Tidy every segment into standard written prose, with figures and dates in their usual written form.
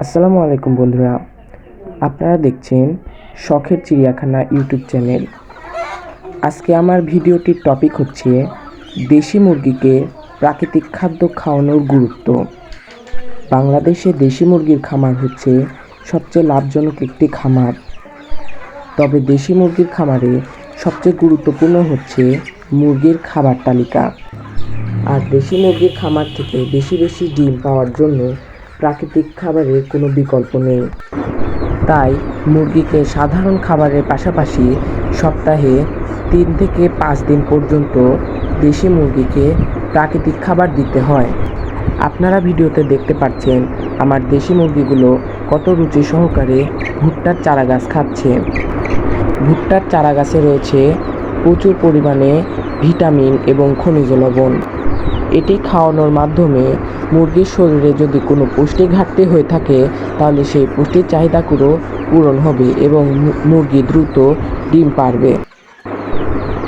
আসসালামু আলাইকুম বন্ধুরা, আপনারা দেখছেন শখের চিড়িয়াখানা ইউটিউব চ্যানেল। আজকে আমার ভিডিওটির টপিক হচ্ছে দেশি মুরগিকে প্রাকৃতিক খাদ্য খাওয়ানোর গুরুত্ব। বাংলাদেশে দেশি মুরগির খামার হচ্ছে সবচেয়ে লাভজনক একটি খামার। তবে দেশি মুরগির খামারে সবচেয়ে গুরুত্বপূর্ণ হচ্ছে মুরগির খাবার তালিকা। আর দেশি মুরগির খামার থেকে বেশি বেশি ডিম পাওয়ার জন্য প্রাকৃতিক খাবারের কোনো বিকল্প নেই। তাই মুরগিকে সাধারণ খাবারের পাশাপাশি সপ্তাহে 3 থেকে 5 দিন পর্যন্ত দেশি মুরগিকে প্রাকৃতিক খাবার দিতে হয়। আপনারা ভিডিওতে দেখতে পাচ্ছেন আমার দেশি মুরগিগুলো কত রুচি সহকারে ভুট্টার চারা গাছ খাচ্ছে। ভুট্টার চারা গাছে রয়েছে প্রচুর পরিমাণে ভিটামিন এবং খনিজ লবণ। এটি খাওয়ানোর মাধ্যমে মুরগির শরীরে যদি কোনো পুষ্টি ঘাটতি হয়ে থাকে তাহলে সেই পুষ্টির চাহিদাগুলো পূরণ হবে এবং মুরগি দ্রুত ডিম পারবে।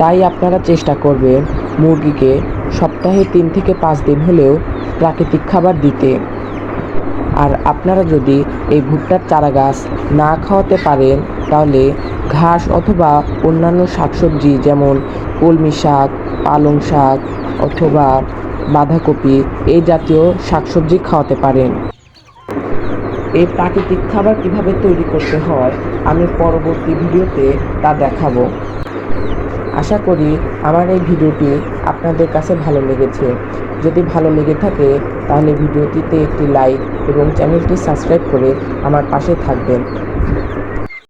তাই আপনারা চেষ্টা করবেন মুরগিকে সপ্তাহে 3 থেকে 5 দিন হলেও প্রাকৃতিক খাবার দিতে। আর আপনারা যদি এই ভুট্টার চারা গাছ না খাওয়াতে পারেন তাহলে ঘাস অথবা অন্যান্য শাকসবজি যেমন কলমি শাক, পালং শাক অথবা বাঁধাকপি এই জাতীয় শাকসবজি খাওয়াতে পারেন। এই প্রাকৃতিক খাবার কিভাবে তৈরি করতে হয় আমি পরবর্তী ভিডিওতে তা দেখাবো। আশা করি আমার এই ভিডিওটি আপনাদের কাছে ভালো লেগেছে। যদি ভালো লেগে থাকে তাহলে ভিডিওটিতে একটি লাইক এবং চ্যানেলটি সাবস্ক্রাইব করে আমার পাশে থাকবেন।